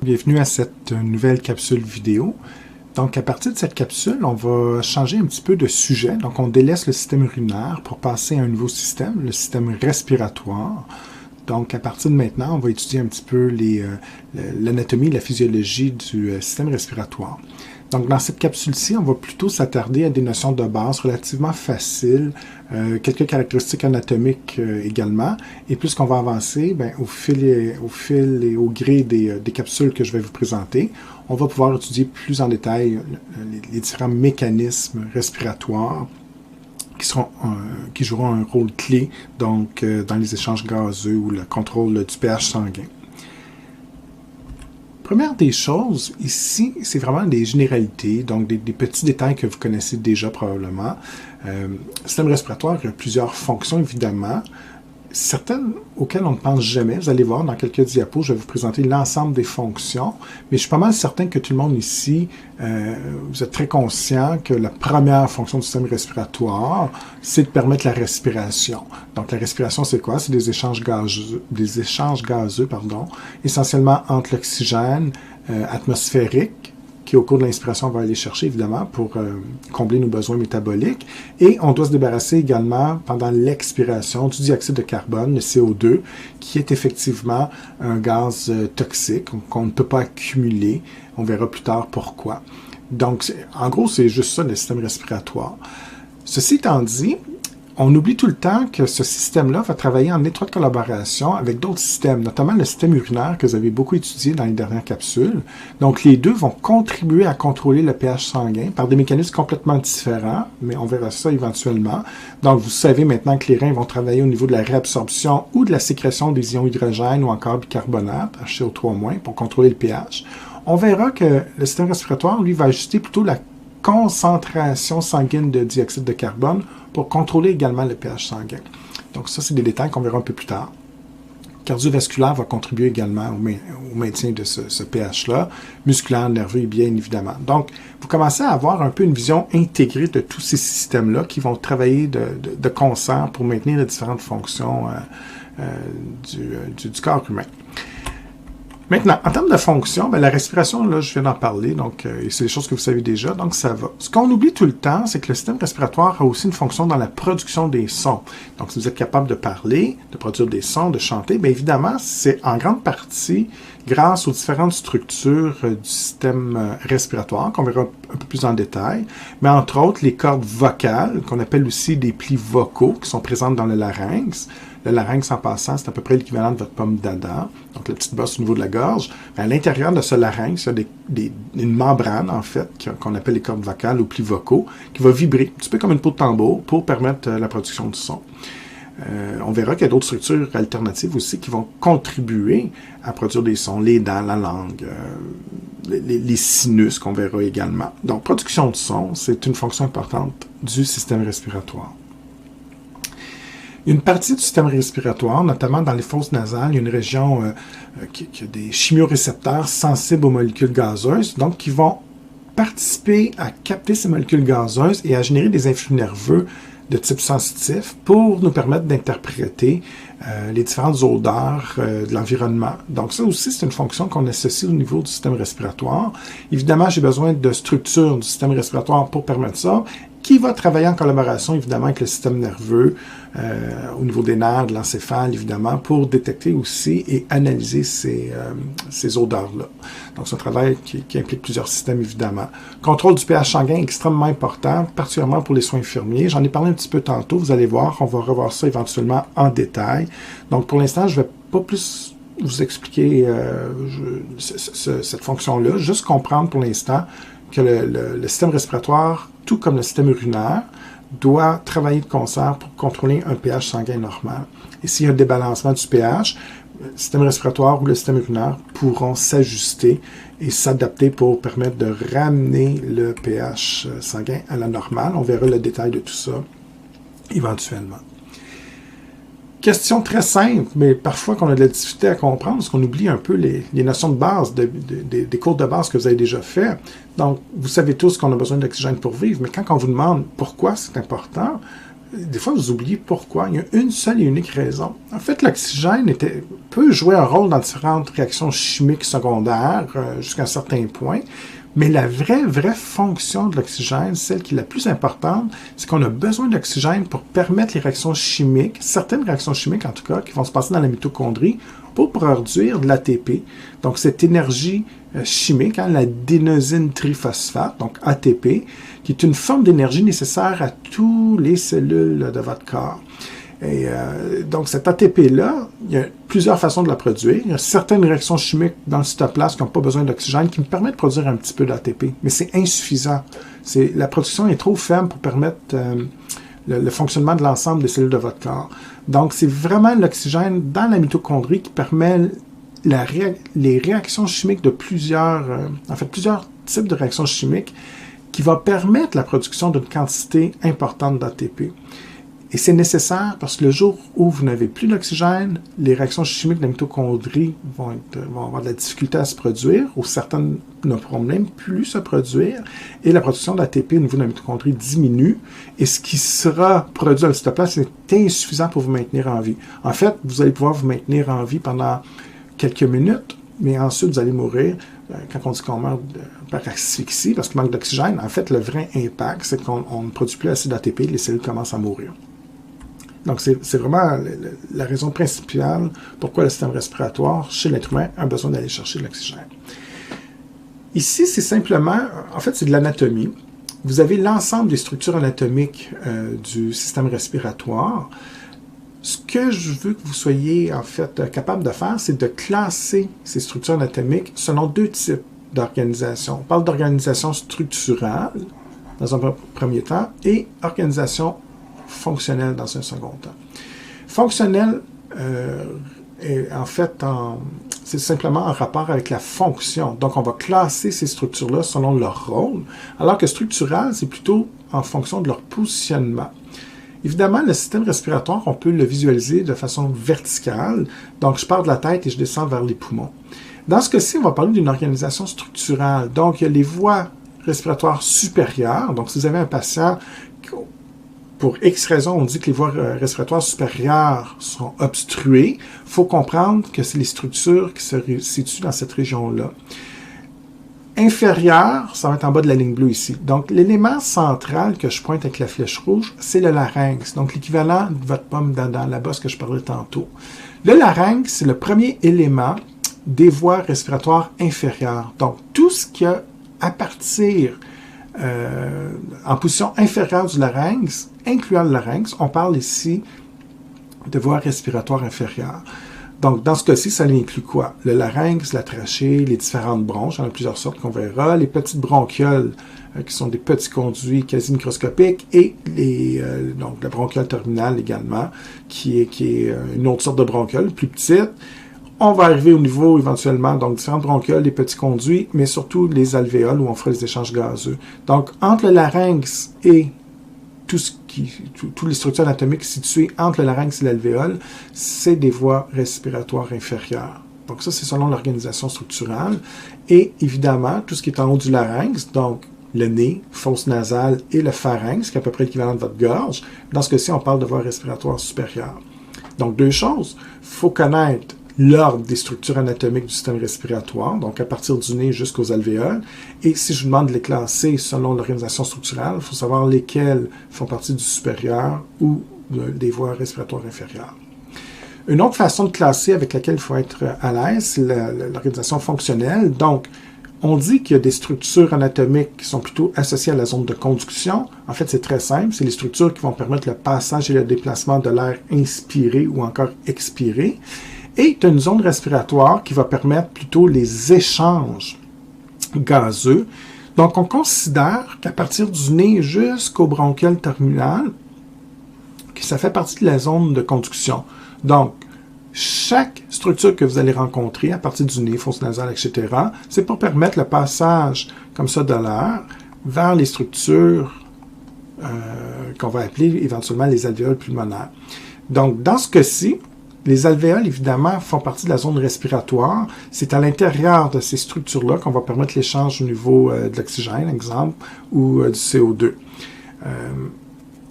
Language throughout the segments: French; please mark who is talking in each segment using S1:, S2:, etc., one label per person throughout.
S1: Bienvenue à cette nouvelle capsule vidéo. Donc, à partir de cette capsule, on va changer un petit peu de sujet. Donc, on délaisse le système urinaire pour passer à un nouveau système, le système respiratoire. Donc, à partir de maintenant, on va étudier un petit peu l'anatomie, la physiologie du système respiratoire. Donc, dans cette capsule-ci, on va plutôt s'attarder à des notions de base relativement faciles, quelques caractéristiques anatomiques également. Et plus qu'on va avancer, au fil et au gré des capsules que je vais vous présenter, on va pouvoir étudier plus en détail les différents mécanismes respiratoires qui joueront un rôle clé donc, dans les échanges gazeux ou le contrôle du pH sanguin. Première des choses, ici, c'est vraiment des généralités, donc des petits détails que vous connaissez déjà probablement. Le système respiratoire a plusieurs fonctions, évidemment. Certaines auxquelles on ne pense jamais. Vous allez voir dans quelques diapos, je vais vous présenter l'ensemble des fonctions, mais je suis pas mal certain que tout le monde ici, vous êtes très conscient que la première fonction du système respiratoire, c'est de permettre la respiration. Donc la respiration, c'est quoi? C'est des échanges gazeux, essentiellement entre l'oxygène atmosphérique, qui au cours de l'inspiration, on va aller chercher, évidemment, pour combler nos besoins métaboliques. Et on doit se débarrasser également, pendant l'expiration, du dioxyde de carbone, le CO2, qui est effectivement un gaz toxique qu'on ne peut pas accumuler. On verra plus tard pourquoi. Donc, en gros, c'est juste ça, le système respiratoire. Ceci étant dit, on oublie tout le temps que ce système-là va travailler en étroite collaboration avec d'autres systèmes, notamment le système urinaire que vous avez beaucoup étudié dans les dernières capsules. Donc, les deux vont contribuer à contrôler le pH sanguin par des mécanismes complètement différents, mais on verra ça éventuellement. Donc, vous savez maintenant que les reins vont travailler au niveau de la réabsorption ou de la sécrétion des ions hydrogène ou encore bicarbonate, HCO3-, pour contrôler le pH. On verra que le système respiratoire, lui, va ajuster plutôt la concentration sanguine de dioxyde de carbone pour contrôler également le pH sanguin. Donc ça, c'est des détails qu'on verra un peu plus tard. Cardiovasculaire va contribuer également au maintien de ce pH-là, musculaire, nerveux, bien évidemment. Donc, vous commencez à avoir un peu une vision intégrée de tous ces systèmes-là qui vont travailler de concert pour maintenir les différentes fonctions du corps humain. Maintenant, en termes de fonction, la respiration, là, je viens d'en parler, donc c'est des choses que vous savez déjà, donc ça va. Ce qu'on oublie tout le temps, c'est que le système respiratoire a aussi une fonction dans la production des sons. Donc, si vous êtes capable de parler, de produire des sons, de chanter, bien évidemment, c'est en grande partie grâce aux différentes structures du système respiratoire, qu'on verra un peu plus en détail, mais entre autres, les cordes vocales, qu'on appelle aussi des plis vocaux, qui sont présentes dans le larynx. Le larynx, en passant, c'est à peu près l'équivalent de votre pomme d'Adam, donc la petite bosse au niveau de la gorge. À l'intérieur de ce larynx, il y a une membrane, en fait, qu'on appelle les cordes vocales ou plis vocaux, qui va vibrer, un petit peu comme une peau de tambour, pour permettre la production du son. On verra qu'il y a d'autres structures alternatives aussi qui vont contribuer à produire des sons, les dents, la langue, les sinus qu'on verra également. Donc, production de son, c'est une fonction importante du système respiratoire. Une partie du système respiratoire, notamment dans les fosses nasales, il y a une région qui a des chimiorécepteurs sensibles aux molécules gazeuses, donc qui vont participer à capter ces molécules gazeuses et à générer des influx nerveux de type sensitif pour nous permettre d'interpréter les différentes odeurs de l'environnement. Donc ça aussi, c'est une fonction qu'on associe au niveau du système respiratoire. Évidemment, j'ai besoin de structures du système respiratoire pour permettre ça, qui va travailler en collaboration, évidemment, avec le système nerveux, au niveau des nerfs, de l'encéphale, évidemment, pour détecter aussi et analyser ces odeurs-là. Donc, c'est un travail qui implique plusieurs systèmes, évidemment. Contrôle du pH sanguin extrêmement important, particulièrement pour les soins infirmiers. J'en ai parlé un petit peu tantôt, vous allez voir, on va revoir ça éventuellement en détail. Donc, pour l'instant, je ne vais pas plus vous expliquer cette fonction-là, juste comprendre pour l'instant que le système respiratoire, tout comme le système urinaire, doit travailler de concert pour contrôler un pH sanguin normal. Et s'il y a un débalancement du pH, le système respiratoire ou le système urinaire pourront s'ajuster et s'adapter pour permettre de ramener le pH sanguin à la normale. On verra le détail de tout ça éventuellement. Question très simple, mais parfois qu'on a de la difficulté à comprendre, parce qu'on oublie un peu les notions de base, des cours de base que vous avez déjà fait. Donc, vous savez tous qu'on a besoin d'oxygène pour vivre, mais quand on vous demande pourquoi c'est important, des fois, vous oubliez pourquoi. Il y a une seule et unique raison. En fait, l'oxygène peut jouer un rôle dans différentes réactions chimiques secondaires jusqu'à un certain point. Mais la vraie fonction de l'oxygène, celle qui est la plus importante, c'est qu'on a besoin d'oxygène pour permettre les réactions chimiques, certaines réactions chimiques en tout cas, qui vont se passer dans la mitochondrie, pour produire de l'ATP. Donc, cette énergie chimique, l'adénosine triphosphate, donc ATP, qui est une forme d'énergie nécessaire à toutes les cellules de votre corps. Et donc, cet ATP-là, il y a plusieurs façons de la produire. Il y a certaines réactions chimiques dans le cytoplasme qui n'ont pas besoin d'oxygène qui me permettent de produire un petit peu d'ATP, mais c'est insuffisant. La production est trop faible pour permettre le fonctionnement de l'ensemble des cellules de votre corps. Donc, c'est vraiment l'oxygène dans la mitochondrie qui permet les réactions chimiques de plusieurs types de réactions chimiques qui va permettre la production d'une quantité importante d'ATP. Et c'est nécessaire parce que le jour où vous n'avez plus d'oxygène, les réactions chimiques de la mitochondrie vont avoir de la difficulté à se produire, ou certaines ne pourront même plus se produire, et la production d'ATP au niveau de la mitochondrie diminue, et ce qui sera produit dans le cytoplasme est insuffisant pour vous maintenir en vie. En fait, vous allez pouvoir vous maintenir en vie pendant quelques minutes, mais ensuite vous allez mourir. Quand on dit qu'on meurt par asphyxie, parce qu'il manque d'oxygène, en fait, le vrai impact, c'est qu'on ne produit plus assez d'ATP, les cellules commencent à mourir. Donc, c'est vraiment la raison principale pourquoi le système respiratoire, chez l'être humain, a besoin d'aller chercher de l'oxygène. Ici, c'est simplement, en fait, c'est de l'anatomie. Vous avez l'ensemble des structures anatomiques du système respiratoire. Ce que je veux que vous soyez, en fait, capable de faire, c'est de classer ces structures anatomiques selon deux types d'organisation. On parle d'organisation structurale, dans un premier temps, et organisation fonctionnelle dans un second temps. Fonctionnel, c'est simplement en rapport avec la fonction. Donc, on va classer ces structures-là selon leur rôle, alors que structural, c'est plutôt en fonction de leur positionnement. Évidemment, le système respiratoire, on peut le visualiser de façon verticale. Donc, je pars de la tête et je descends vers les poumons. Dans ce cas-ci, on va parler d'une organisation structurale. Donc, il y a les voies respiratoires supérieures. Donc, si vous avez un patient, pour X raisons, on dit que les voies respiratoires supérieures sont obstruées, il faut comprendre que c'est les structures qui se situent dans cette région-là. Inférieure, ça va être en bas de la ligne bleue ici. Donc, l'élément central que je pointe avec la flèche rouge, c'est le larynx. Donc, l'équivalent de votre pomme d'Adam, la bosse que je parlais tantôt. Le larynx, c'est le premier élément des voies respiratoires inférieures. Donc, tout ce qui a à partir en position inférieure du larynx, incluant le larynx, on parle ici de voies respiratoires inférieures. Donc, dans ce cas-ci, ça inclut quoi? Le larynx, la trachée, les différentes bronches, il y en a plusieurs sortes qu'on verra, les petites bronchioles, qui sont des petits conduits quasi microscopiques, et donc la bronchiole terminale également, qui est une autre sorte de bronchiole, plus petite. On va arriver au niveau éventuellement, donc différentes bronchioles, les petits conduits, mais surtout les alvéoles où on fera les échanges gazeux. Donc, entre le larynx et toutes les structures anatomiques situées entre le larynx et l'alvéole, c'est des voies respiratoires inférieures. Donc ça, c'est selon l'organisation structurale. Et évidemment, tout ce qui est en haut du larynx, donc le nez, fosse nasale et le pharynx, qui est à peu près l'équivalent de votre gorge. Dans ce cas-ci, on parle de voies respiratoires supérieures. Donc, deux choses. Il faut connaître l'ordre des structures anatomiques du système respiratoire, donc à partir du nez jusqu'aux alvéoles. Et si je vous demande de les classer selon l'organisation structurale, il faut savoir lesquelles font partie du supérieur ou des voies respiratoires inférieures. Une autre façon de classer avec laquelle il faut être à l'aise, c'est l'organisation fonctionnelle. Donc, on dit qu'il y a des structures anatomiques qui sont plutôt associées à la zone de conduction. En fait, c'est très simple. C'est les structures qui vont permettre le passage et le déplacement de l'air inspiré ou encore expiré. Et tu as une zone respiratoire qui va permettre plutôt les échanges gazeux. Donc, on considère qu'à partir du nez jusqu'au bronchiole terminal, que ça fait partie de la zone de conduction. Donc, chaque structure que vous allez rencontrer à partir du nez, fosse nasale, etc., c'est pour permettre le passage comme ça de l'air vers les structures qu'on va appeler éventuellement les alvéoles pulmonaires. Donc, dans ce cas-ci, les alvéoles, évidemment, font partie de la zone respiratoire. C'est à l'intérieur de ces structures-là qu'on va permettre l'échange au niveau de l'oxygène, exemple, ou du CO2.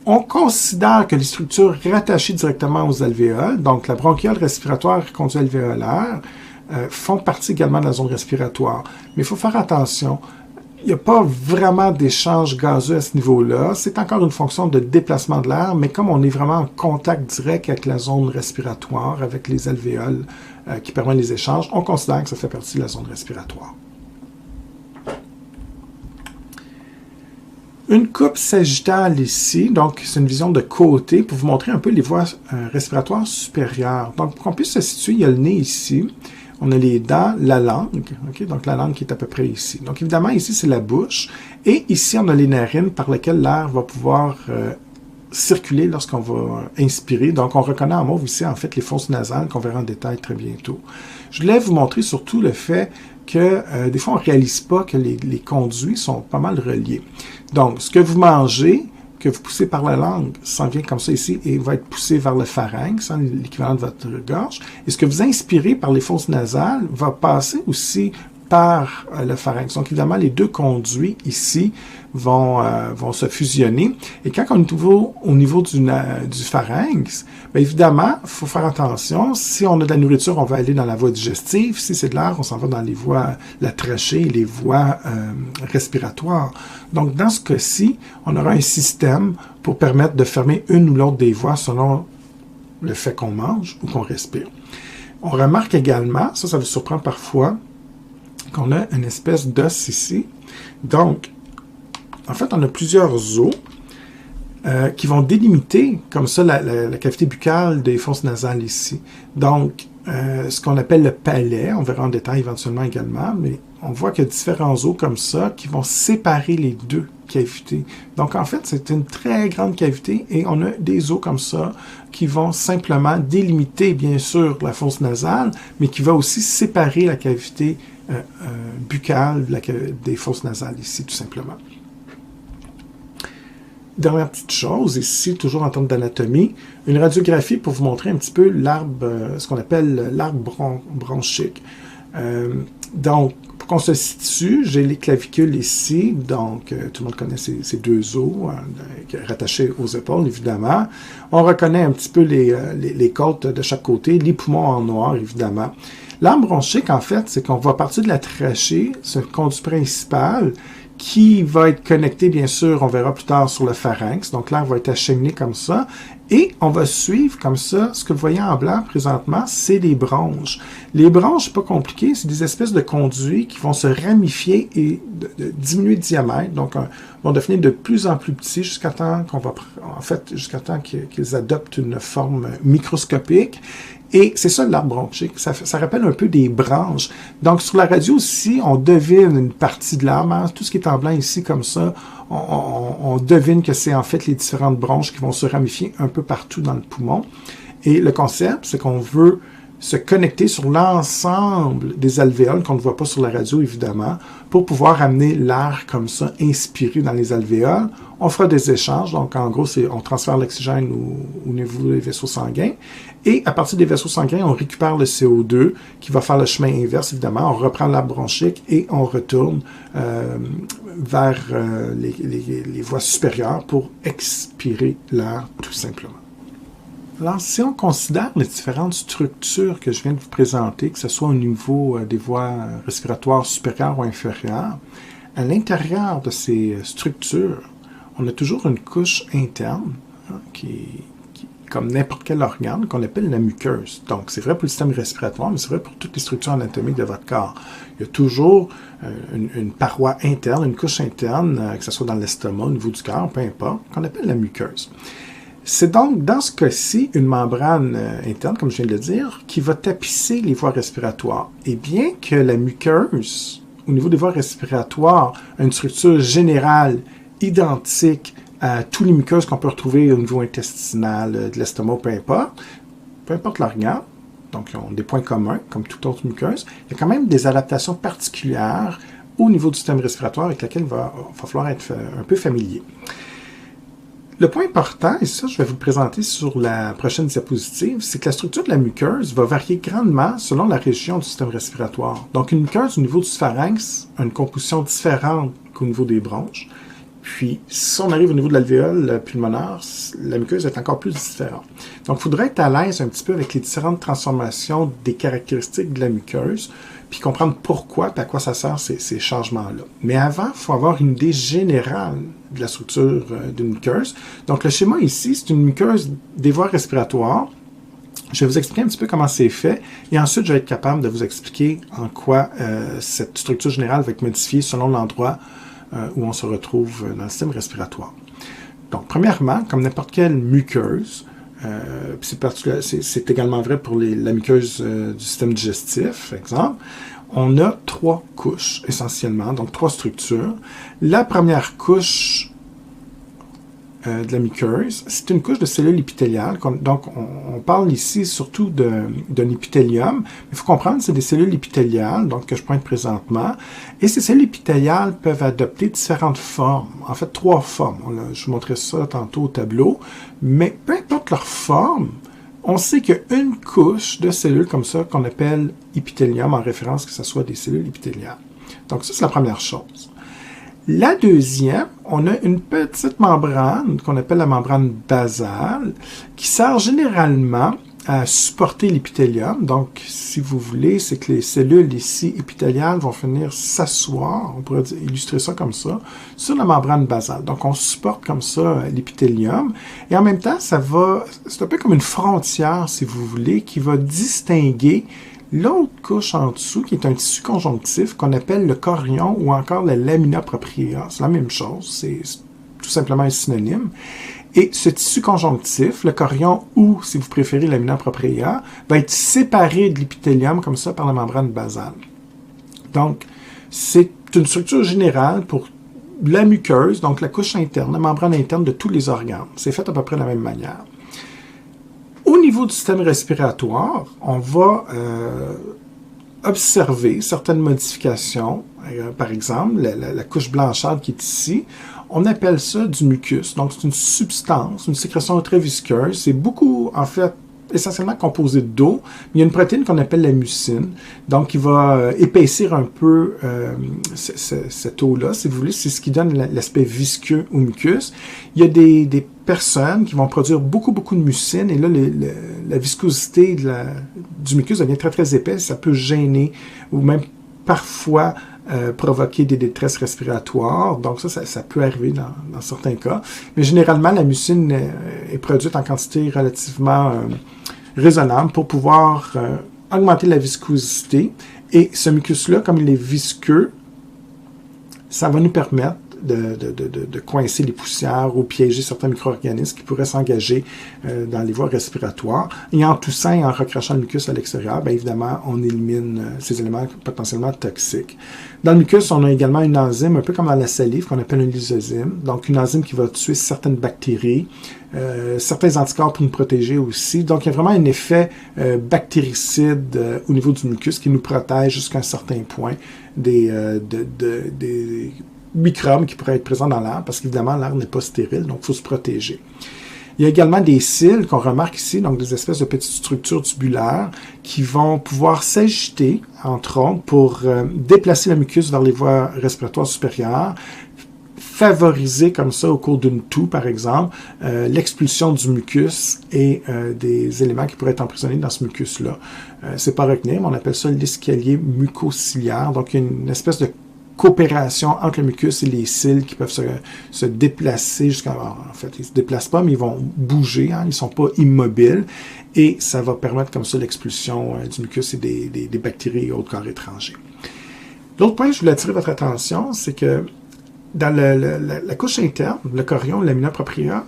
S1: On considère que les structures rattachées directement aux alvéoles, donc la bronchiole respiratoire et conduit alvéolaire, font partie également de la zone respiratoire. Mais il faut faire attention. Il n'y a pas vraiment d'échange gazeux à ce niveau-là. C'est encore une fonction de déplacement de l'air, mais comme on est vraiment en contact direct avec la zone respiratoire, avec les alvéoles qui permettent les échanges, on considère que ça fait partie de la zone respiratoire. Une coupe sagittale ici, donc c'est une vision de côté pour vous montrer un peu les voies respiratoires supérieures. Donc pour qu'on puisse se situer, il y a le nez ici, on a les dents, la langue, okay? Donc la langue qui est à peu près ici. Donc évidemment ici c'est la bouche, et ici on a les narines par lesquelles l'air va pouvoir circuler lorsqu'on va inspirer. Donc on reconnaît en mauve ici en fait les fosses nasales qu'on verra en détail très bientôt. Je voulais vous montrer surtout le fait que des fois on ne réalise pas que les conduits sont pas mal reliés. Donc, ce que vous mangez, que vous poussez par la langue, s'en vient comme ça ici et va être poussé vers le pharynx, l'équivalent de votre gorge. Et ce que vous inspirez par les fosses nasales va passer aussi par le pharynx. Donc, évidemment, les deux conduits ici vont se fusionner. Et quand on est au niveau du pharynx, bien évidemment, il faut faire attention. Si on a de la nourriture, on va aller dans la voie digestive. Si c'est de l'air, on s'en va dans les voies, la trachée, les voies respiratoires. Donc, dans ce cas-ci, on aura un système pour permettre de fermer une ou l'autre des voies selon le fait qu'on mange ou qu'on respire. On remarque également, ça vous surprend parfois, qu'on a une espèce d'os ici. Donc, en fait, on a plusieurs os qui vont délimiter comme ça la cavité buccale des fosses nasales ici. Donc, ce qu'on appelle le palais, on verra en détail éventuellement également, mais on voit qu'il y a différents os comme ça qui vont séparer les deux cavités. Donc, en fait, c'est une très grande cavité et on a des os comme ça qui vont simplement délimiter, bien sûr, la fosse nasale, mais qui va aussi séparer la cavité buccale des fosses nasales ici, tout simplement. Dernière petite chose, ici, toujours en termes d'anatomie, une radiographie pour vous montrer un petit peu l'arbre, ce qu'on appelle l'arbre bronchique. Donc, pour qu'on se situe, j'ai les clavicules ici, donc tout le monde connaît ces deux os rattachés aux épaules, évidemment. On reconnaît un petit peu les côtes de chaque côté, les poumons en noir, évidemment. L'arbre bronchique, en fait, c'est qu'on va partir de la trachée, c'est le conduit principal, qui va être connecté, bien sûr, on verra plus tard sur le pharynx. Donc l'air va être acheminé comme ça. Et on va suivre comme ça. Ce que vous voyez en blanc présentement, c'est les bronches. Les bronches, c'est pas compliqué, c'est des espèces de conduits qui vont se ramifier et diminuer de diamètre. Donc, vont devenir de plus en plus petits jusqu'à temps jusqu'à temps qu'ils adoptent une forme microscopique. Et c'est ça l'arbre bronchique. Ça rappelle un peu des branches. Donc, sur la radio aussi, on devine une partie de l'arbre. Hein. Tout ce qui est en blanc ici, comme ça, on devine que c'est en fait les différentes branches qui vont se ramifier un peu partout dans le poumon. Et le concept, c'est qu'on veut se connecter sur l'ensemble des alvéoles qu'on ne voit pas sur la radio, évidemment, pour pouvoir amener l'air comme ça, inspiré dans les alvéoles. On fera des échanges, donc en gros, on transfère l'oxygène au niveau des vaisseaux sanguins. Et à partir des vaisseaux sanguins, on récupère le CO2 qui va faire le chemin inverse, évidemment. On reprend l'arbre bronchique et on retourne vers les voies supérieures pour expirer l'air, tout simplement. Alors, si on considère les différentes structures que je viens de vous présenter, que ce soit au niveau des voies respiratoires supérieures ou inférieures, à l'intérieur de ces structures, on a toujours une couche interne qui comme n'importe quel organe, qu'on appelle la muqueuse. Donc, c'est vrai pour le système respiratoire, mais c'est vrai pour toutes les structures anatomiques de votre corps. Il y a toujours une paroi interne, une couche interne, que ce soit dans l'estomac, au niveau du cœur, peu importe, qu'on appelle la muqueuse. C'est donc, dans ce cas-ci, une membrane interne, comme je viens de le dire, qui va tapisser les voies respiratoires. Et bien que la muqueuse, au niveau des voies respiratoires, a une structure générale identique à tous les muqueuses qu'on peut retrouver au niveau intestinal, de l'estomac, peu importe l'organe, donc ils ont des points communs, comme toute autre muqueuse, il y a quand même des adaptations particulières au niveau du système respiratoire avec lesquelles il va falloir être un peu familier. Le point important, et ça je vais vous le présenter sur la prochaine diapositive, c'est que la structure de la muqueuse va varier grandement selon la région du système respiratoire. Donc une muqueuse au niveau du pharynx a une composition différente qu'au niveau des bronches. Puis, si on arrive au niveau de l'alvéole pulmonaire, la muqueuse est encore plus différente. Donc, il faudrait être à l'aise un petit peu avec les différentes transformations des caractéristiques de la muqueuse, puis comprendre pourquoi et à quoi ça sert ces changements-là. Mais avant, il faut avoir une idée générale de la structure d'une muqueuse. Donc, le schéma ici, c'est une muqueuse des voies respiratoires. Je vais vous expliquer un petit peu comment c'est fait et ensuite, je vais être capable de vous expliquer en quoi cette structure générale va être modifiée selon l'endroit où on se retrouve dans le système respiratoire. Donc, premièrement, comme n'importe quelle muqueuse, c'est également vrai pour la muqueuse du système digestif, par exemple, on a 3 couches essentiellement, donc 3 structures. La première couche de la muqueuse, c'est une couche de cellules épithéliales. Donc, on parle ici surtout d'un épithélium. Il faut comprendre que c'est des cellules épithéliales, donc que je pointe présentement. Et ces cellules épithéliales peuvent adopter différentes formes. En fait, 3 formes. Je vous montrerai ça tantôt au tableau. Mais peu importe leur forme, on sait qu'il y a une couche de cellules comme ça qu'on appelle épithélium, en référence que ce soit des cellules épithéliales. Donc, ça, c'est la première chose. La deuxième, on a une petite membrane qu'on appelle la membrane basale qui sert généralement à supporter l'épithélium. Donc, si vous voulez, c'est que les cellules ici épithéliales vont venir s'asseoir, on pourrait illustrer ça comme ça, sur la membrane basale. Donc, on supporte comme ça l'épithélium. Et en même temps, c'est un peu comme une frontière, si vous voulez, qui va distinguer l'autre couche en dessous, qui est un tissu conjonctif qu'on appelle le chorion ou encore la lamina propria. C'est la même chose, c'est tout simplement un synonyme. Et ce tissu conjonctif, le chorion ou, si vous préférez, la lamina propria, va être séparé de l'épithélium comme ça par la membrane basale. Donc, c'est une structure générale pour la muqueuse, donc la couche interne, la membrane interne de tous les organes. C'est fait à peu près de la même manière. Au niveau du système respiratoire, on va observer certaines modifications. Par exemple, la couche blanchâtre qui est ici, on appelle ça du mucus. Donc, c'est une substance, une sécrétion très visqueuse. C'est beaucoup, en fait, essentiellement composé d'eau. Il y a une protéine qu'on appelle la mucine, donc qui va épaissir un peu cette eau-là, si vous voulez. C'est ce qui donne l'aspect visqueux au mucus. Il y a des personnes qui vont produire beaucoup de mucine, et là, la viscosité du mucus devient très, très épaisse. Ça peut gêner ou même parfois provoquer des détresses respiratoires. Donc ça peut arriver dans certains cas. Mais généralement, la mucine est produite en quantité relativement raisonnable pour pouvoir augmenter la viscosité. Et ce mucus-là, comme il est visqueux, ça va nous permettre de coincer les poussières ou piéger certains micro-organismes qui pourraient s'engager dans les voies respiratoires. Et en toussant et en recrachant le mucus à l'extérieur, bien évidemment, on élimine ces éléments potentiellement toxiques. Dans le mucus, on a également une enzyme, un peu comme dans la salive, qu'on appelle une lysozyme. Donc, une enzyme qui va tuer certaines bactéries, certains anticorps pour nous protéger aussi. Donc, il y a vraiment un effet bactéricide au niveau du mucus qui nous protège jusqu'à un certain point des microbes qui pourraient être présents dans l'air, parce qu'évidemment, l'air n'est pas stérile, donc il faut se protéger. Il y a également des cils qu'on remarque ici, donc des espèces de petites structures tubulaires qui vont pouvoir s'agiter, entre autres, pour déplacer le mucus vers les voies respiratoires supérieures, favoriser comme ça au cours d'une toux, par exemple, l'expulsion du mucus et des éléments qui pourraient être emprisonnés dans ce mucus-là. C'est pas à retenir, mais on appelle ça l'escalier mucociliaire. Donc, il y a une espèce de coopération entre le mucus et les cils qui peuvent se déplacer jusqu'à... En fait, ils ne se déplacent pas, mais ils vont bouger, hein, ils ne sont pas immobiles, et ça va permettre comme ça l'expulsion du mucus et des bactéries et autres corps étrangers. L'autre point que je voulais attirer votre attention, c'est que dans la couche interne, le chorion, la lamina propria,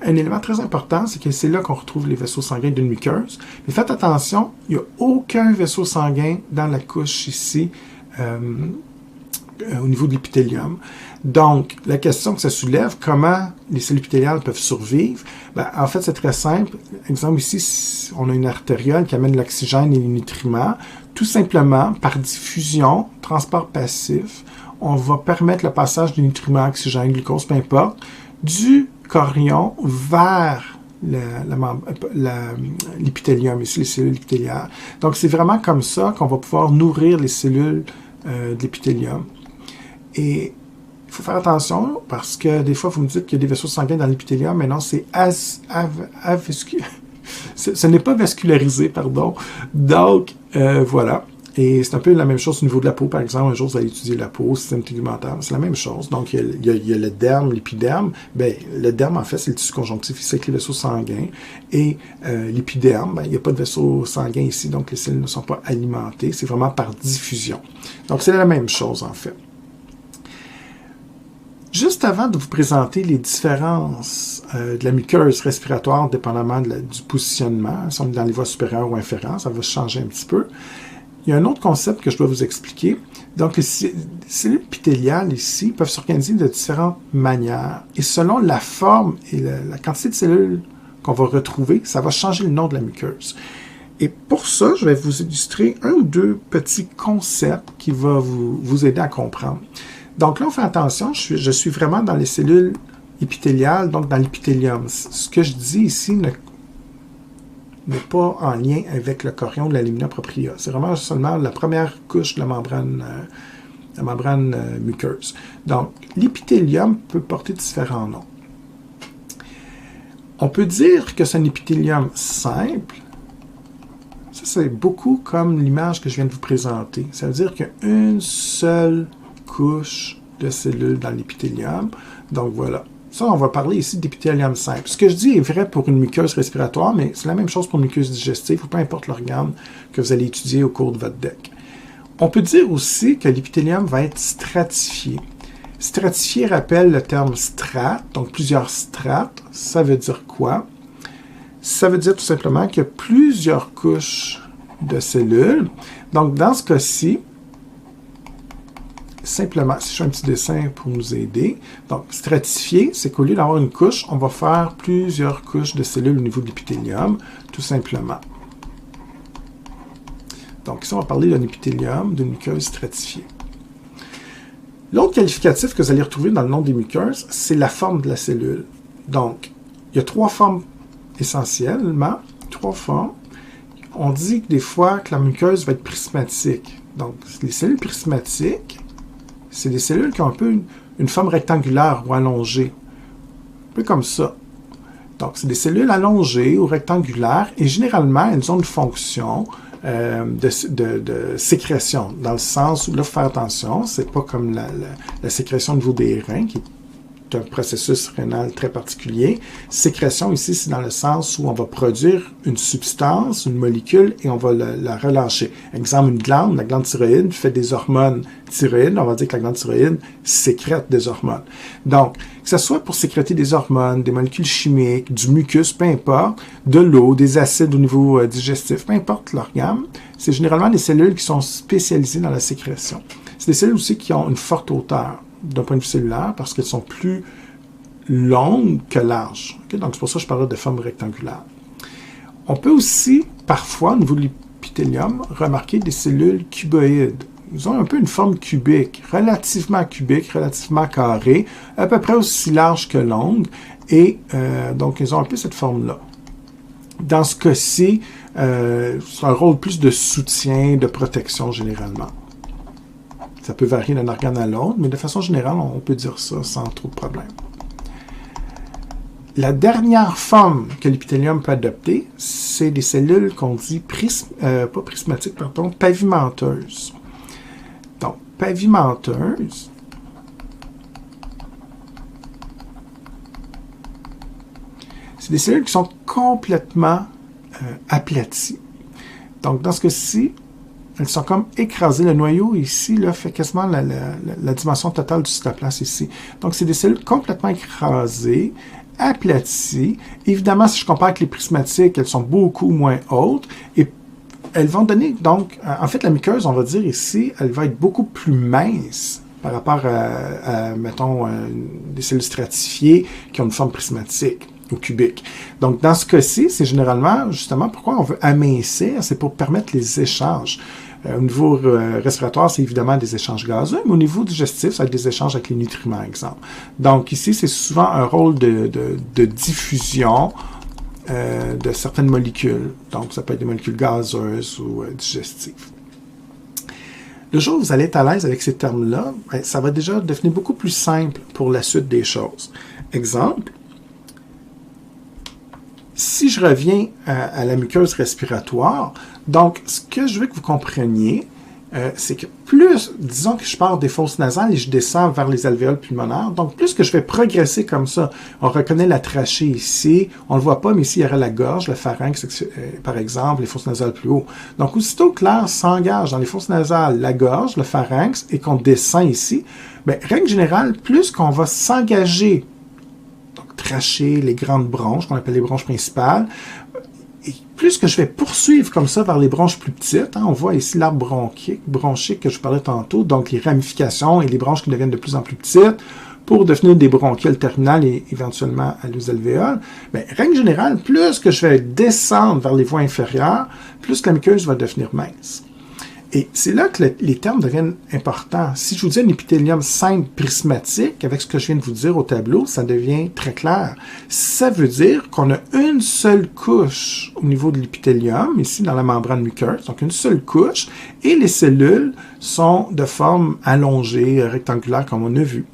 S1: un élément très important, c'est que c'est là qu'on retrouve les vaisseaux sanguins d'une muqueuse. Mais faites attention, il n'y a aucun vaisseau sanguin dans la couche ici, au niveau de l'épithélium. Donc, la question que ça soulève, comment les cellules épithéliales peuvent survivre? Ben, en fait, c'est très simple. Exemple ici, on a une artériole qui amène l'oxygène et les nutriments. Tout simplement, par diffusion, transport passif, on va permettre le passage des nutriments, oxygène, glucose, peu importe, du chorion vers l'épithélium, ici les cellules épithéliales. Donc, c'est vraiment comme ça qu'on va pouvoir nourrir les cellules de l'épithélium. Et il faut faire attention parce que des fois, vous me dites qu'il y a des vaisseaux sanguins dans l'épithélium, mais non, c'est ce n'est pas vascularisé, pardon. Donc, voilà. Et c'est un peu la même chose au niveau de la peau, par exemple. Un jour, vous allez étudier la peau, le système tegumentaire. C'est la même chose. Donc, il y a le derme, l'épiderme. Ben, le derme, en fait, c'est le tissu conjonctif ici avec les vaisseaux sanguins. Et l'épiderme, ben, il n'y a pas de vaisseaux sanguins ici, donc les cellules ne sont pas alimentées. C'est vraiment par diffusion. Donc, c'est la même chose, en fait. Juste avant de vous présenter les différences de la muqueuse respiratoire, dépendamment du positionnement, si on est dans les voies supérieures ou inférieures, ça va changer un petit peu. Il y a un autre concept que je dois vous expliquer. Donc, les cellules épithéliales ici peuvent s'organiser de différentes manières. Et selon la forme et la quantité de cellules qu'on va retrouver, ça va changer le nom de la muqueuse. Et pour ça, je vais vous illustrer un ou deux petits concepts qui vont vous aider à comprendre. Donc là, on fait attention, je suis vraiment dans les cellules épithéliales, donc dans l'épithélium. Ce que je dis ici n'est pas en lien avec le chorion de la lamina propria. C'est vraiment seulement la première couche de la membrane muqueuse. Donc, l'épithélium peut porter différents noms. On peut dire que c'est un épithélium simple. Ça, c'est beaucoup comme l'image que je viens de vous présenter. Ça veut dire qu'il y a une seule couche de cellules dans l'épithélium. Donc, voilà. Ça, on va parler ici d'épithélium simple. Ce que je dis est vrai pour une muqueuse respiratoire, mais c'est la même chose pour une muqueuse digestive ou peu importe l'organe que vous allez étudier au cours de votre DEC. On peut dire aussi que l'épithélium va être stratifié. Stratifié rappelle le terme strate, donc plusieurs strates. Ça veut dire quoi? Ça veut dire tout simplement qu'il y a plusieurs couches de cellules. Donc, dans ce cas-ci, simplement, si je fais un petit dessin pour nous aider, donc stratifié, c'est qu'au lieu d'avoir une couche, on va faire plusieurs couches de cellules au niveau de l'épithélium, tout simplement. Donc ici, on va parler d'un épithélium, d'une muqueuse stratifiée. L'autre qualificatif que vous allez retrouver dans le nom des muqueuses, c'est la forme de la cellule. Donc, il y a trois formes essentiellement, trois formes. On dit que des fois que la muqueuse va être prismatique. Donc, les cellules prismatiques, c'est des cellules qui ont un peu une forme rectangulaire ou allongée. Un peu comme ça. Donc, c'est des cellules allongées ou rectangulaires et généralement, elles ont une fonction de sécrétion, dans le sens où, là, il faut faire attention, c'est pas comme la sécrétion au niveau des reins, qui est un processus rénal très particulier. Sécrétion, ici, c'est dans le sens où on va produire une substance, une molécule, et on va la relâcher. Exemple, une glande, la glande thyroïde fait des hormones thyroïdes. On va dire que la glande thyroïde sécrète des hormones. Donc, que ce soit pour sécréter des hormones, des molécules chimiques, du mucus, peu importe, de l'eau, des acides au niveau digestif, peu importe l'organe, c'est généralement des cellules qui sont spécialisées dans la sécrétion. C'est des cellules aussi qui ont une forte hauteur d'un point de vue cellulaire, parce qu'elles sont plus longues que larges. Okay? Donc, c'est pour ça que je parlais de forme rectangulaire. On peut aussi, parfois, au niveau de l'épithélium, remarquer des cellules cuboïdes. Ils ont un peu une forme cubique, relativement carrée, à peu près aussi large que longue, et donc, ils ont un peu cette forme-là. Dans ce cas-ci, c'est un rôle plus de soutien, de protection, généralement. Ça peut varier d'un organe à l'autre, mais de façon générale, on peut dire ça sans trop de problème. La dernière forme que l'épithélium peut adopter, c'est des cellules qu'on dit pavimenteuses. Donc, pavimenteuses, c'est des cellules qui sont complètement aplaties. Donc, dans ce cas-ci, elles sont comme écrasées. Le noyau ici là, fait quasiment la dimension totale du cytoplasme ici. Donc, c'est des cellules complètement écrasées, aplaties. Évidemment, si je compare avec les prismatiques, elles sont beaucoup moins hautes. Et elles vont donner, donc, en fait, la muqueuse, on va dire ici, elle va être beaucoup plus mince par rapport à mettons, des cellules stratifiées qui ont une forme prismatique ou cubique. Donc, dans ce cas-ci, c'est généralement, justement, pourquoi on veut amincir, c'est pour permettre les échanges. Au niveau respiratoire, c'est évidemment des échanges gazeux, mais au niveau digestif, ça va être des échanges avec les nutriments, exemple. Donc, ici, c'est souvent un rôle de diffusion de certaines molécules. Donc, ça peut être des molécules gazeuses ou digestives. Le jour où vous allez être à l'aise avec ces termes-là, ben, ça va déjà devenir beaucoup plus simple pour la suite des choses. Exemple, si je reviens à la muqueuse respiratoire, donc ce que je veux que vous compreniez, c'est que plus, disons que je pars des fosses nasales et je descends vers les alvéoles pulmonaires, donc plus que je vais progresser comme ça, on reconnaît la trachée ici, on ne le voit pas, mais ici il y aurait la gorge, le pharynx, par exemple, les fosses nasales plus haut. Donc aussitôt que l'air s'engage dans les fosses nasales, la gorge, le pharynx, et qu'on descend ici, bien, règle générale, plus qu'on va s'engager, donc trachée, les grandes bronches, qu'on appelle les bronches principales, et plus que je vais poursuivre comme ça vers les bronches plus petites, on voit ici l'arbre bronchique que je parlais tantôt, donc les ramifications et les bronches qui deviennent de plus en plus petites pour devenir des bronchioles terminales et éventuellement à l'alvéole. Mais règle générale, plus que je vais descendre vers les voies inférieures, plus que la muqueuse va devenir mince. Et c'est là que les termes deviennent importants. Si je vous dis un épithélium simple prismatique, avec ce que je viens de vous dire au tableau, ça devient très clair. Ça veut dire qu'on a une seule couche au niveau de l'épithélium, ici dans la membrane muqueuse, donc une seule couche, et les cellules sont de forme allongée, rectangulaire, comme on a vu.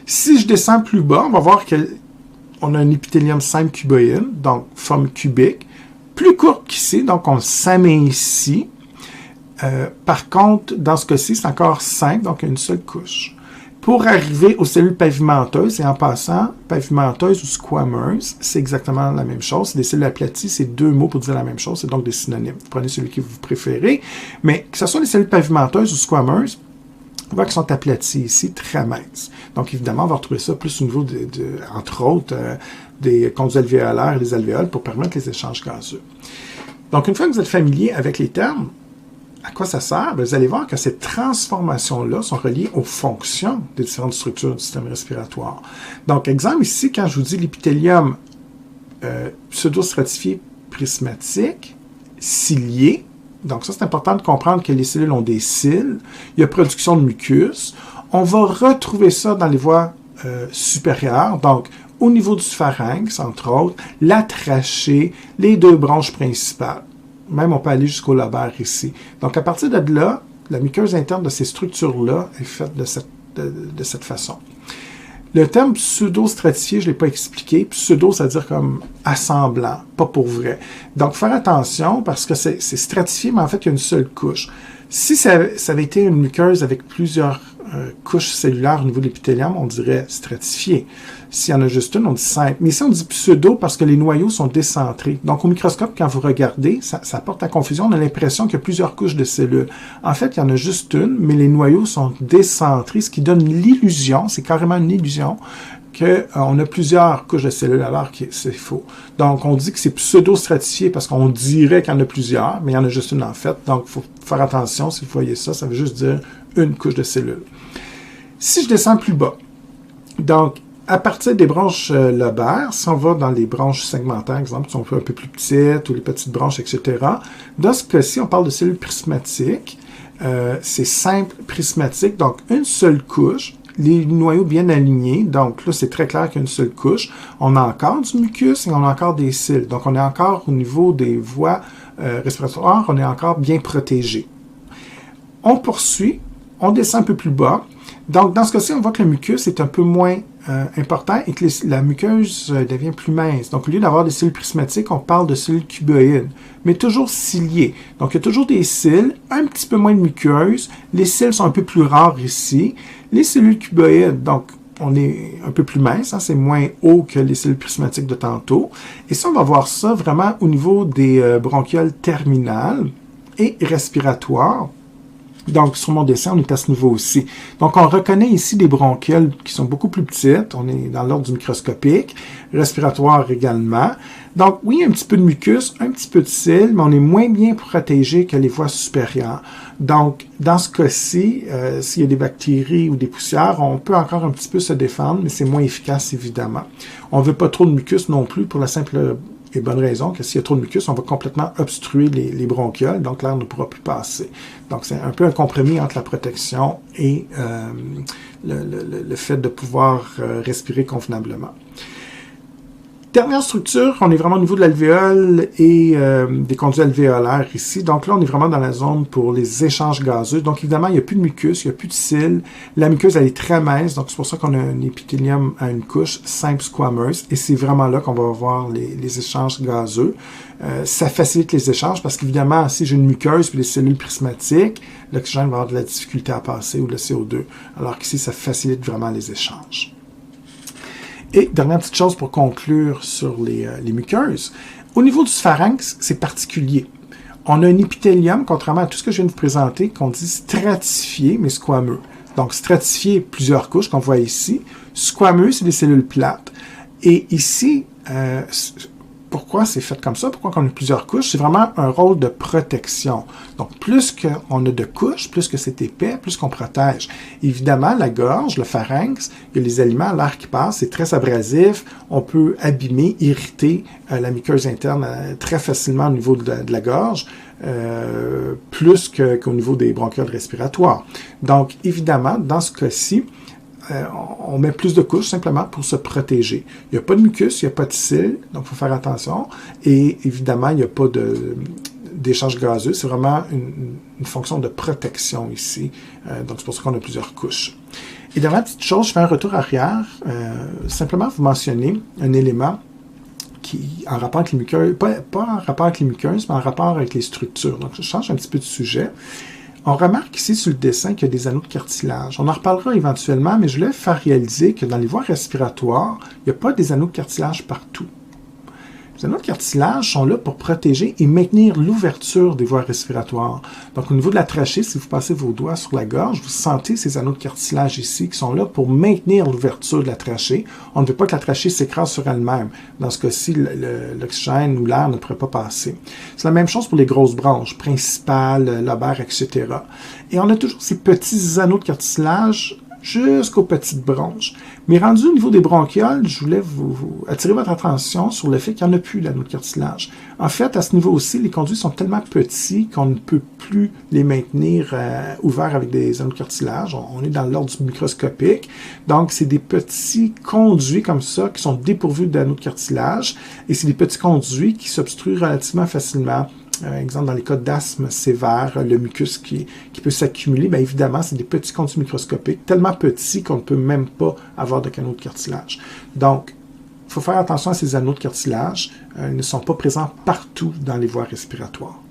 S1: Si je descends plus bas, on va voir qu'on a un épithélium simple cuboïde, donc forme cubique, plus courte qu'ici, donc on s'amincit. Par contre, dans ce cas-ci, c'est encore simple, donc une seule couche. Pour arriver aux cellules pavimenteuses, et en passant, pavimenteuses ou squameuses, c'est exactement la même chose. Des cellules aplaties, c'est deux mots pour dire la même chose, c'est donc des synonymes. Vous prenez celui que vous préférez, mais que ce soit des cellules pavimenteuses ou squameuses, on voit qu'elles sont aplaties ici, très minces. Donc évidemment, on va retrouver ça plus au niveau, entre autres, des conduits alvéolaires et des alvéoles pour permettre les échanges gazeux. Donc une fois que vous êtes familier avec les termes, à quoi ça sert? Bien, vous allez voir que ces transformations-là sont reliées aux fonctions des différentes structures du système respiratoire. Donc, exemple ici, quand je vous dis l'épithélium pseudo-stratifié prismatique, cilié, donc ça c'est important de comprendre que les cellules ont des cils, il y a production de mucus, on va retrouver ça dans les voies supérieures, donc au niveau du pharynx, entre autres, la trachée, les deux bronches principales. Même on peut aller jusqu'au lobaire ici. Donc, à partir de là, la muqueuse interne de ces structures-là est faite de cette façon. Le terme pseudo-stratifié, je ne l'ai pas expliqué. Pseudo, ça veut dire comme assemblant, pas pour vrai. Donc, faire attention parce que c'est stratifié, mais en fait, il y a une seule couche. Si ça avait été une muqueuse avec plusieurs couches cellulaires au niveau de l'épithélium, on dirait stratifié. S'il y en a juste une, on dit simple. Mais ici, on dit pseudo parce que les noyaux sont décentrés. Donc, au microscope, quand vous regardez, ça porte à confusion. On a l'impression qu'il y a plusieurs couches de cellules. En fait, il y en a juste une, mais les noyaux sont décentrés, ce qui donne l'illusion, c'est carrément une illusion, qu'on a plusieurs couches de cellules alors que c'est faux. Donc, on dit que c'est pseudo-stratifié parce qu'on dirait qu'il y en a plusieurs, mais il y en a juste une en fait. Donc, il faut faire attention. Si vous voyez ça, ça veut juste dire une couche de cellules. Si je descends plus bas, donc, à partir des branches lobaires, si on va dans les branches segmentaires, exemple, qui sont un peu plus petites, ou les petites branches, etc., dans ce cas-ci, on parle de cellules prismatiques. C'est simple prismatique, donc une seule couche, les noyaux bien alignés, donc là, c'est très clair qu'il y a une seule couche. On a encore du mucus et on a encore des cils. Donc, on est encore au niveau des voies respiratoires, on est encore bien protégé. On poursuit, on descend un peu plus bas. Donc, dans ce cas-ci, on voit que le mucus est un peu moins important et que la muqueuse devient plus mince. Donc, au lieu d'avoir des cellules prismatiques, on parle de cellules cuboïdes, mais toujours ciliées. Donc, il y a toujours des cils, un petit peu moins de muqueuse. Les cils sont un peu plus rares ici. Les cellules cuboïdes, donc, on est un peu plus mince, c'est moins haut que les cellules prismatiques de tantôt. Et ça, on va voir ça vraiment au niveau des bronchioles terminales et respiratoires. Donc, sur mon dessin, on est à ce niveau aussi. Donc, on reconnaît ici des bronchioles qui sont beaucoup plus petites. On est dans l'ordre du microscopique. Respiratoire également. Donc, oui, il y a un petit peu de mucus, un petit peu de cils, mais on est moins bien protégé que les voies supérieures. Donc, dans ce cas-ci, s'il y a des bactéries ou des poussières, on peut encore un petit peu se défendre, mais c'est moins efficace, évidemment. On ne veut pas trop de mucus non plus pour la simple et bonne raison que s'il y a trop de mucus, on va complètement obstruer les bronchioles, donc l'air ne pourra plus passer. Donc, c'est un peu un compromis entre la protection et le fait de pouvoir respirer convenablement. Dernière structure, on est vraiment au niveau de l'alvéole et des conduits alvéolaires ici. Donc là, on est vraiment dans la zone pour les échanges gazeux. Donc évidemment, il n'y a plus de mucus, il n'y a plus de cils. La muqueuse, elle est très mince, donc c'est pour ça qu'on a un épithélium à une couche simple squammeuse. Et c'est vraiment là qu'on va avoir les échanges gazeux. Ça facilite les échanges parce qu'évidemment, si j'ai une muqueuse puis les cellules prismatiques, l'oxygène va avoir de la difficulté à passer ou le CO2. Alors qu'ici, ça facilite vraiment les échanges. Et dernière petite chose pour conclure sur les muqueuses. Au niveau du pharynx, c'est particulier. On a un épithélium, contrairement à tout ce que je viens de vous présenter, qu'on dit stratifié, mais squameux. Donc, stratifié, plusieurs couches qu'on voit ici. Squameux, c'est des cellules plates. Et ici, pourquoi c'est fait comme ça? Pourquoi on a plusieurs couches? C'est vraiment un rôle de protection. Donc, plus qu'on a de couches, plus que c'est épais, plus qu'on protège. Évidemment, la gorge, le pharynx, il y a les aliments, l'air qui passe, c'est très abrasif. On peut abîmer, irriter la muqueuse interne très facilement au niveau de la gorge, plus qu'au niveau des bronchioles respiratoires. Donc, évidemment, dans ce cas-ci, on met plus de couches simplement pour se protéger. Il n'y a pas de mucus, il n'y a pas de cils, donc il faut faire attention. Et évidemment, il n'y a pas d'échange gazeux. C'est vraiment une fonction de protection ici. Donc c'est pour ça qu'on a plusieurs couches. Et dernière petite chose, je fais un retour arrière. Simplement vous mentionner un élément qui, en rapport avec les muqueuses, pas en rapport avec les muqueuses, mais en rapport avec les structures. Donc je change un petit peu de sujet. On remarque ici sur le dessin qu'il y a des anneaux de cartilage. On en reparlera éventuellement, mais je voulais faire réaliser que dans les voies respiratoires, il n'y a pas des anneaux de cartilage partout. Les anneaux de cartilage sont là pour protéger et maintenir l'ouverture des voies respiratoires. Donc, au niveau de la trachée, si vous passez vos doigts sur la gorge, vous sentez ces anneaux de cartilage ici qui sont là pour maintenir l'ouverture de la trachée. On ne veut pas que la trachée s'écrase sur elle-même. Dans ce cas-ci, l'oxygène ou l'air ne pourrait pas passer. C'est la même chose pour les grosses bronches, principales, lobaires, etc. Et on a toujours ces petits anneaux de cartilage jusqu'aux petites bronches. Mais rendu au niveau des bronchioles, je voulais vous attirer votre attention sur le fait qu'il n'y en a plus d'anneaux de cartilage. En fait, à ce niveau aussi, les conduits sont tellement petits qu'on ne peut plus les maintenir ouverts avec des anneaux de cartilage. On est dans l'ordre du microscopique. Donc, c'est des petits conduits comme ça qui sont dépourvus d'anneaux de cartilage. Et c'est des petits conduits qui s'obstruent relativement facilement. Exemple, dans les cas d'asthme sévère, le mucus qui peut s'accumuler, bien évidemment, c'est des petits conduits microscopiques, tellement petits qu'on ne peut même pas avoir de canaux de cartilage. Donc, il faut faire attention à ces anneaux de cartilage. Ils ne sont pas présents partout dans les voies respiratoires.